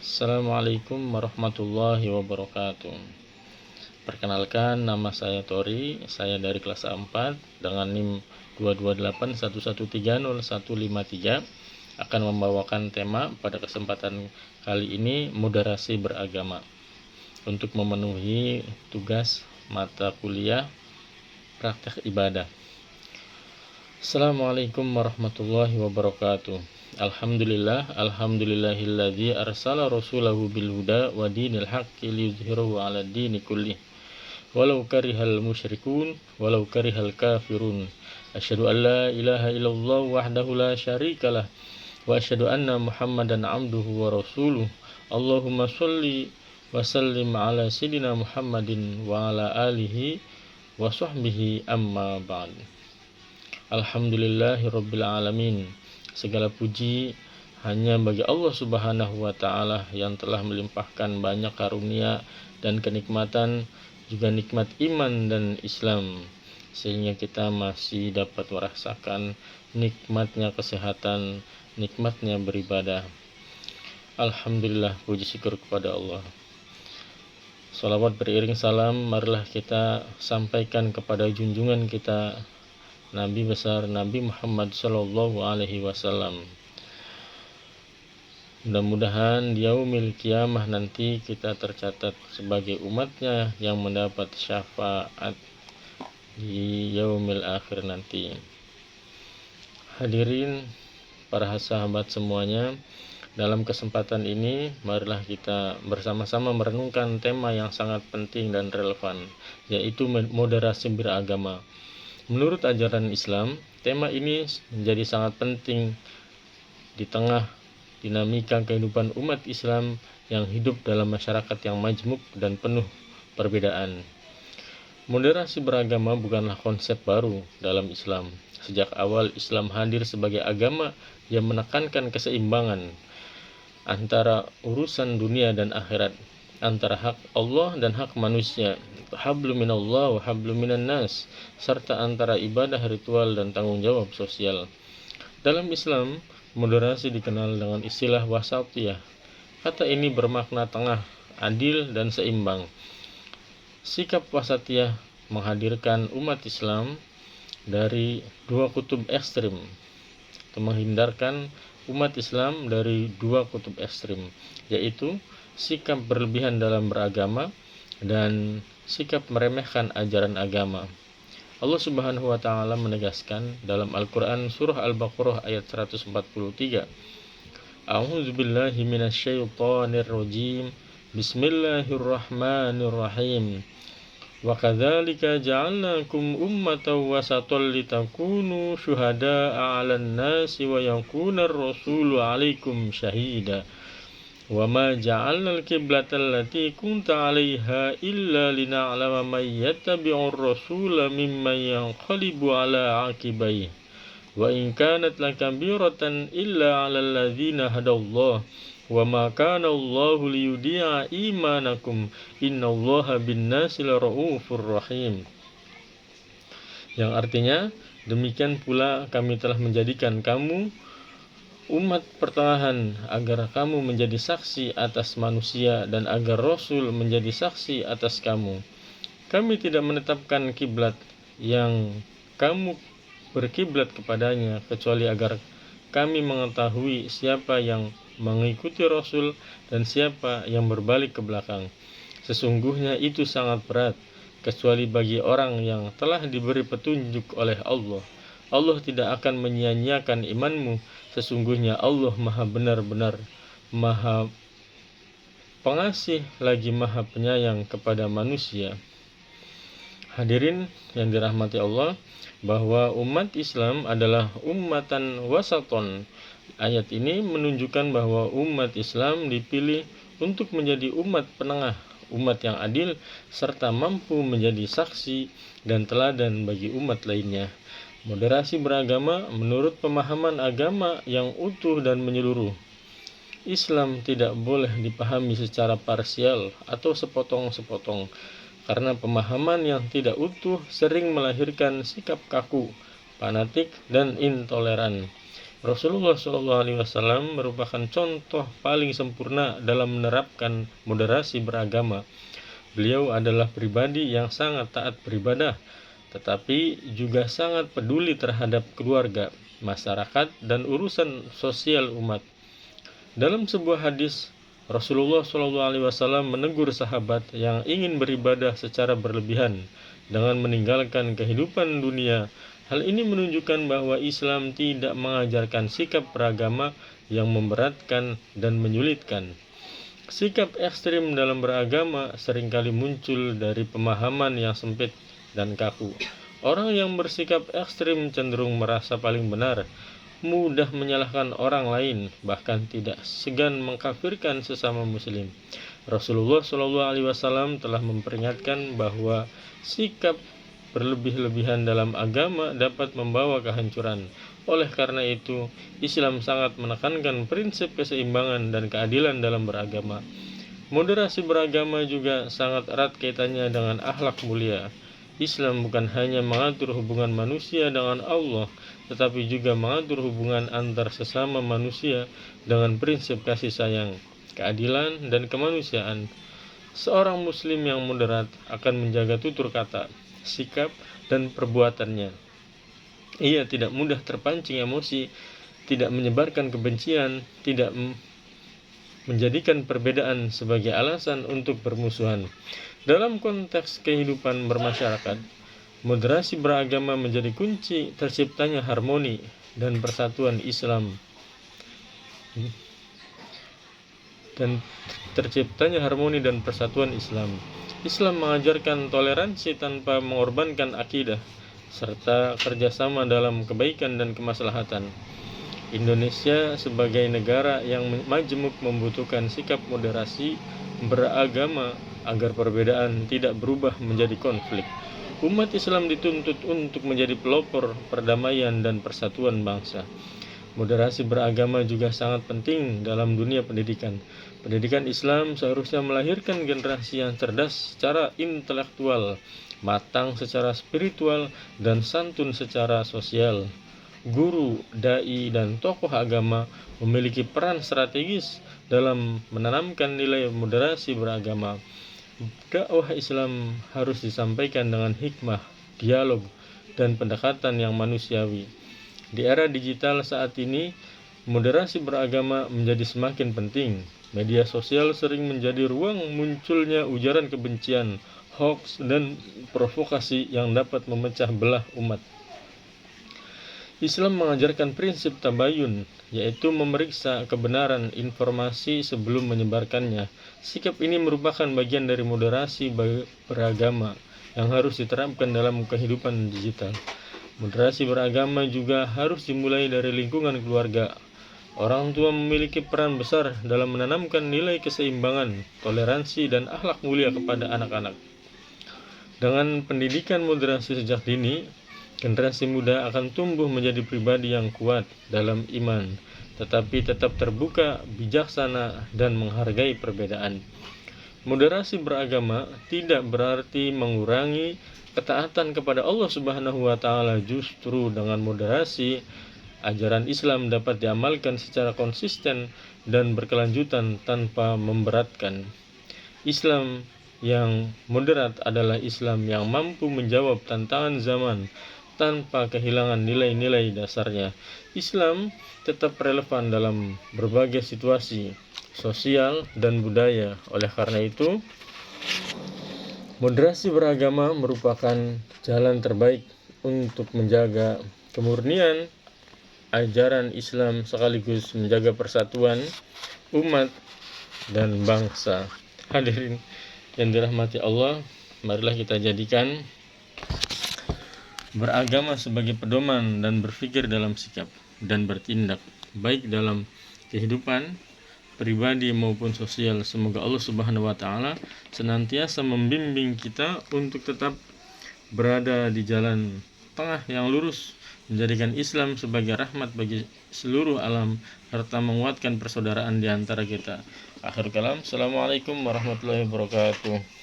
Assalamualaikum warahmatullahi wabarakatuh. Perkenalkan, nama saya Tori, saya dari kelas A4 dengan NIM 22811130153 akan membawakan tema pada kesempatan kali ini moderasi beragama untuk memenuhi tugas mata kuliah praktek ibadah. Assalamualaikum warahmatullahi wabarakatuh. Alhamdulillahilladzi arsala rasulahu bil huda wa dinil haqqi liyudhhirahu 'alad dini kullih walau karihal musyrikun walau karihal kafirun. Asyhadu an la ilaha illallah wahdahu la syarikalah wa asyhadu anna Muhammadan 'abduhu wa rasuluh. Allahumma shalli wa sallim ala sayyidina Muhammadin wa ala alihi wa sahbihi amma ba'd. Alhamdulillahirabbil alamin. Segala puji hanya bagi Allah Subhanahu wa taala yang telah melimpahkan banyak karunia dan kenikmatan, juga nikmat iman dan Islam, sehingga kita masih dapat merasakan nikmatnya kesehatan, nikmatnya beribadah. Alhamdulillah, puji syukur kepada Allah. Salawat beriring salam marilah kita sampaikan kepada junjungan kita Nabi besar Nabi Muhammad Sallallahu Alaihi Wasallam. Mudah-mudahan di yaumil kiamah nanti kita tercatat sebagai umatnya yang mendapat syafaat di yaumil akhir nanti. Hadirin para sahabat semuanya, dalam kesempatan ini marilah kita bersama-sama merenungkan tema yang sangat penting dan relevan, yaitu moderasi beragama. Menurut ajaran Islam, tema ini menjadi sangat penting di tengah dinamika kehidupan umat Islam yang hidup dalam masyarakat yang majmuk dan penuh perbedaan. Moderasi beragama bukanlah konsep baru dalam Islam. Sejak awal Islam hadir sebagai agama yang menekankan keseimbangan antara urusan dunia dan akhirat, antara hak Allah dan hak manusia, hablum minallah wa hablum minan nas, serta antara ibadah ritual dan tanggung jawab sosial. Dalam Islam, moderasi dikenal dengan istilah wasatiyah. Kata ini bermakna tengah, adil dan seimbang. Sikap wasatiyah menghadirkan umat Islam dari dua kutub ekstrim, atau menghindarkan umat Islam dari dua kutub ekstrim, yaitu sikap berlebihan dalam beragama dan sikap meremehkan ajaran agama. Allah Subhanahu wa taala menegaskan dalam Al-Qur'an surah Al-Baqarah ayat 143. A'udzubillahi minasyaitonir rajim. Bismillahirrahmanirrahim. Wa kadzalika ja'alnakum ummatan wasatan litakunu syuhada'a 'alan nasi wa yakunar rasulu 'alaikum syahida. Wa ma ja'alnal qiblata allati kunta 'alaiha illa lina'lama man yattabi'ur rasula mimman yanqalibu 'ala 'aqibayhi wa in kanat lakabiratan illa 'alal ladzina hadallahu wa ma kana Allahu liyudi'a imanakum innallaha bin-nasi laraufur rahim. Yang artinya, demikian pula kami telah menjadikan kamu umat pertengahan agar kamu menjadi saksi atas manusia dan agar Rasul menjadi saksi atas kamu. Kami tidak menetapkan kiblat yang kamu berkiblat kepadanya kecuali agar kami mengetahui siapa yang mengikuti Rasul dan siapa yang berbalik ke belakang. Sesungguhnya itu sangat berat, kecuali bagi orang yang telah diberi petunjuk oleh Allah. Allah tidak akan menyia-nyiakan imanmu. Sesungguhnya Allah maha benar-benar maha pengasih lagi maha penyayang kepada manusia. Hadirin yang dirahmati Allah, bahwa umat Islam adalah ummatan wasaton. Ayat ini menunjukkan bahwa umat Islam dipilih untuk menjadi umat penengah, umat yang adil, serta mampu menjadi saksi dan teladan bagi umat lainnya. Moderasi beragama menurut pemahaman agama yang utuh dan menyeluruh. Islam tidak boleh dipahami secara parsial atau sepotong-sepotong, karena pemahaman yang tidak utuh sering melahirkan sikap kaku, fanatik, dan intoleran. Rasulullah SAW merupakan contoh paling sempurna dalam menerapkan moderasi beragama. Beliau adalah pribadi yang sangat taat beribadah, tetapi juga sangat peduli terhadap keluarga, masyarakat, dan urusan sosial umat. Dalam sebuah hadis, Rasulullah SAW menegur sahabat yang ingin beribadah secara berlebihan dengan meninggalkan kehidupan dunia. Hal ini menunjukkan bahwa Islam tidak mengajarkan sikap beragama yang memberatkan dan menyulitkan. Sikap ekstrim dalam beragama seringkali muncul dari pemahaman yang sempit dan kaku. Orang yang bersikap ekstrim cenderung merasa paling benar, mudah menyalahkan orang lain, bahkan tidak segan mengkafirkan sesama muslim. Rasulullah SAW telah memperingatkan bahwa sikap berlebih-lebihan dalam agama dapat membawa kehancuran. Oleh karena itu, Islam sangat menekankan prinsip keseimbangan dan keadilan dalam beragama. Moderasi beragama juga sangat erat kaitannya dengan akhlak mulia. Islam bukan hanya mengatur hubungan manusia dengan Allah, tetapi juga mengatur hubungan antar sesama manusia dengan prinsip kasih sayang, keadilan, dan kemanusiaan. Seorang muslim yang moderat akan menjaga tutur kata, sikap, dan perbuatannya. Ia tidak mudah terpancing emosi, tidak menyebarkan kebencian, tidak menjadikan perbedaan sebagai alasan untuk bermusuhan. Dalam konteks kehidupan bermasyarakat, moderasi beragama menjadi kunci terciptanya harmoni dan persatuan Islam. Islam mengajarkan toleransi tanpa mengorbankan akidah, serta kerjasama dalam kebaikan dan kemaslahatan. Indonesia sebagai negara yang majemuk membutuhkan sikap moderasi beragama agar perbedaan tidak berubah menjadi konflik. Umat Islam dituntut untuk menjadi pelopor perdamaian dan persatuan bangsa. Moderasi beragama juga sangat penting dalam dunia pendidikan. Pendidikan Islam seharusnya melahirkan generasi yang cerdas secara intelektual, matang secara spiritual, dan santun secara sosial. Guru, dai, dan tokoh agama memiliki peran strategis dalam menanamkan nilai moderasi beragama. Dakwah Islam harus disampaikan dengan hikmah, dialog, dan pendekatan yang manusiawi. Di era digital saat ini, moderasi beragama menjadi semakin penting. Media sosial sering menjadi ruang munculnya ujaran kebencian, hoaks, dan provokasi yang dapat memecah belah umat. Islam mengajarkan prinsip tabayun, yaitu memeriksa kebenaran informasi sebelum menyebarkannya. Sikap ini merupakan bagian dari moderasi beragama yang harus diterapkan dalam kehidupan digital. Moderasi beragama juga harus dimulai dari lingkungan keluarga. Orang tua memiliki peran besar dalam menanamkan nilai keseimbangan, toleransi, dan akhlak mulia kepada anak-anak. Dengan pendidikan moderasi sejak dini, generasi muda akan tumbuh menjadi pribadi yang kuat dalam iman, tetapi tetap terbuka, bijaksana, dan menghargai perbedaan. Moderasi beragama tidak berarti mengurangi ketaatan kepada Allah Subhanahu wa Ta'ala. Justru dengan moderasi, ajaran Islam dapat diamalkan secara konsisten dan berkelanjutan tanpa memberatkan. Islam yang moderat adalah Islam yang mampu menjawab tantangan zaman tanpa kehilangan nilai-nilai dasarnya. Islam tetap relevan dalam berbagai situasi sosial dan budaya. Oleh karena itu, moderasi beragama merupakan jalan terbaik untuk menjaga kemurnian ajaran Islam sekaligus menjaga persatuan umat dan bangsa. Hadirin yang dirahmati Allah, marilah kita jadikan beragama sebagai pedoman dan berpikir dalam sikap dan bertindak, baik dalam kehidupan pribadi maupun sosial. Semoga Allah Subhanahu wa Ta'ala senantiasa membimbing kita untuk tetap berada di jalan tengah yang lurus, menjadikan Islam sebagai rahmat bagi seluruh alam, serta menguatkan persaudaraan di antara kita. Akhir kalam, Assalamualaikum warahmatullahi wabarakatuh.